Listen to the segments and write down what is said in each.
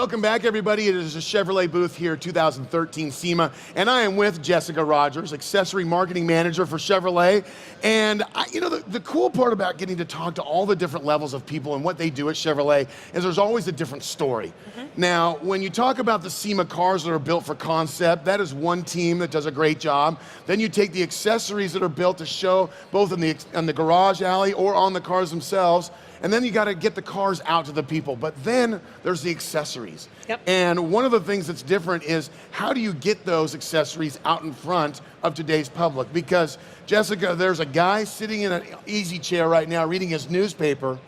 Welcome back, everybody. It is a Chevrolet booth here, 2013 SEMA, and I am with Jessica Rogers, Accessory Marketing Manager for Chevrolet. And the cool part about getting to talk to all the different levels of people and what they do at Chevrolet is there's always a different story. Now, when you talk about the SEMA cars that are built for concept, that is one team that does a great job. Then you take the accessories that are built to show both in the garage alley or on the cars themselves. And then you got to get the cars out to the people. But then there's the accessories. Yep. And one of the things that's different is how do you get those accessories out in front of today's public? Because, Jessica, there's a guy sitting in an easy chair right now reading his newspaper,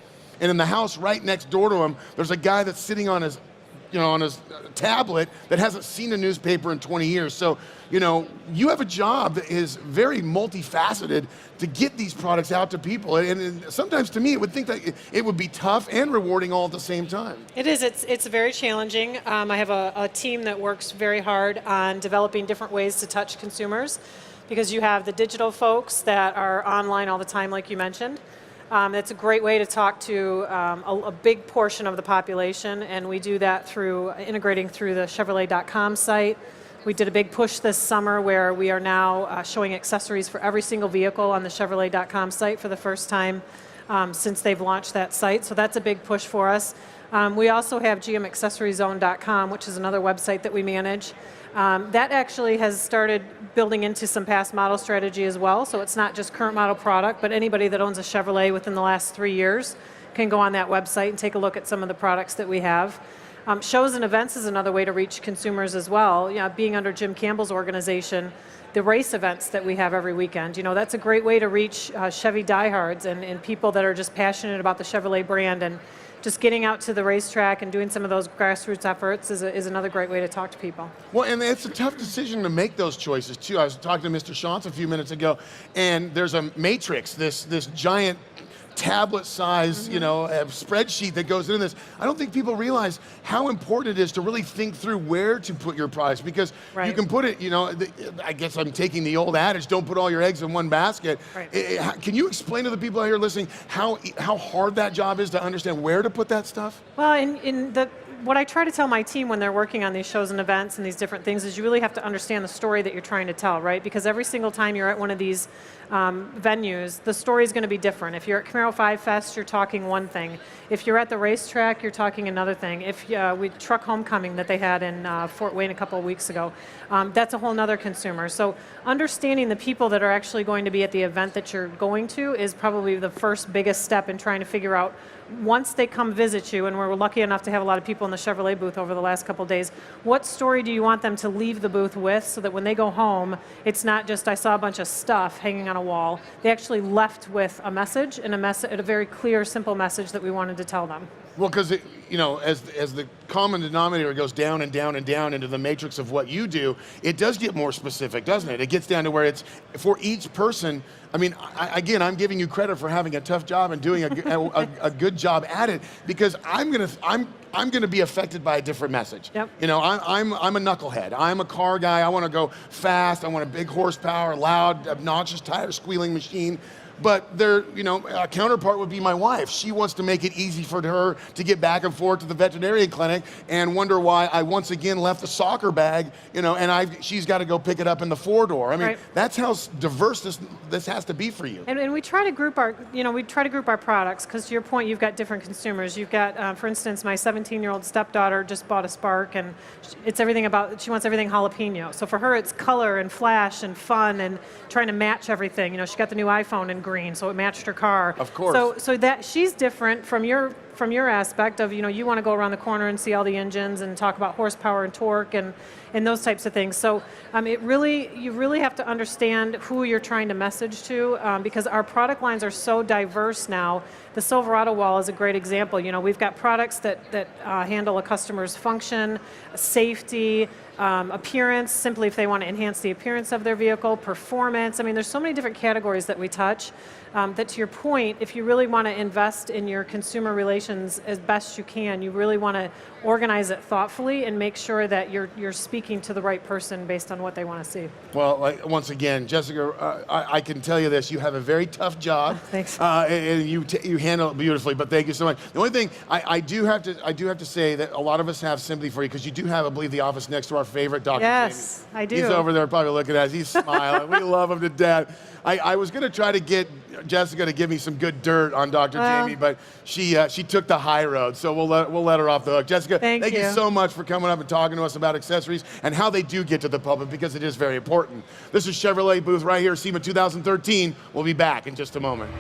and in the house right next door to him, there's a guy that's sitting on his tablet that hasn't seen a newspaper in 20 years. So, you have a job that is very multifaceted to get these products out to people. And sometimes to me, it would think that it would be tough and rewarding all at the same time. It is. It's very challenging. I have a team that works very hard on developing different ways to touch consumers, because you have the digital folks that are online all the time, like you mentioned. It's a great way to talk to a big portion of the population, and we do that through integrating through the Chevrolet.com site. We did a big push this summer where we are now showing accessories for every single vehicle on the Chevrolet.com site for the first time since they've launched that site. So that's a big push for us. We also have GMAccessoryZone.com, which is another website that we manage. That actually has started building into some past model strategy as well. So it's not just current model product, but anybody that owns a Chevrolet within the last 3 years can go on that website and take a look at some of the products that we have. Shows and events is another way to reach consumers as well. Being under Jim Campbell's organization, the race events that we have every weekend, that's a great way to reach Chevy diehards and people that are just passionate about the Chevrolet brand, and just getting out to the racetrack and doing some of those grassroots efforts is another great way to talk to people. Well, and it's a tough decision to make those choices too. I was talking to Mr. Shantz a few minutes ago, and there's a matrix, this giant tablet size, spreadsheet that goes into this. I don't think people realize how important it is to really think through where to put your products, because you can put it, I guess I'm taking the old adage, don't put all your eggs in one basket. Right. Can you explain to the people out here listening how hard that job is to understand where to put that stuff? Well, what I try to tell my team when they're working on these shows and events and these different things is you really have to understand the story that you're trying to tell, right? Because every single time you're at one of these venues, the story is going to be different. If you're at Camaro 5 Fest, you're talking one thing. If you're at the racetrack, you're talking another thing. If with Truck Homecoming that they had in Fort Wayne a couple of weeks ago, that's a whole nother consumer. So understanding the people that are actually going to be at the event that you're going to is probably the first biggest step in trying to figure out, once they come visit you, and we're lucky enough to have a lot of people in the Chevrolet booth over the last couple of days, what story do you want them to leave the booth with, so that when they go home, it's not just, I saw a bunch of stuff hanging on a wall. They actually left with a message, and a very clear, simple message that we wanted to tell them. Well, because as the common denominator goes down and down and down into the matrix of what you do, it does get more specific, doesn't it? It gets down to where it's for each person. I mean, again, I'm giving you credit for having a tough job and doing a good job at it, because I'm gonna be affected by a different message. Yep. I'm a knucklehead. I'm a car guy. I want to go fast. I want a big horsepower, loud, obnoxious tire squealing machine. But a counterpart would be my wife. She wants to make it easy for her to get back and forth to the veterinarian clinic and wonder why I once again left the soccer bag, and she's got to go pick it up in the four-door. I mean, That's how diverse this has to be for you. And we try to group our products, because to your point, you've got different consumers. You've got, for instance, my 17-year-old stepdaughter just bought a Spark, and she wants everything jalapeno. So for her, it's color and flash and fun and trying to match everything. She got the new iPhone in green, so it matched her car. Of course. So that she's different from your aspect of, you want to go around the corner and see all the engines and talk about horsepower and torque and those types of things. So you really have to understand who you're trying to message to, because our product lines are so diverse now. The Silverado wall is a great example. We've got products that handle a customer's function, safety, appearance, simply if they want to enhance the appearance of their vehicle, performance. I mean, there's so many different categories that we touch that, to your point, if you really want to invest in your consumer relations as best you can, you really want to organize it thoughtfully and make sure that you're speaking to the right person based on what they want to see. Well, once again, Jessica, I can tell you this: you have a very tough job. Thanks. And you handle it beautifully. But thank you so much. The only thing I do have to say that a lot of us have sympathy for you, because you do have, I believe, the office next to our favorite Dr. Yes, Jamie. I do. He's over there probably looking at us. He's smiling. We love him to death. I was going to try to get Jessica to give me some good dirt on Dr. Jamie, but she took the high road, so we'll let her off the hook. Jessica, thank you so much for coming up and talking to us about accessories and how they do get to the public, because it is very important. This is Chevrolet booth right here, SEMA 2013. We'll be back in just a moment.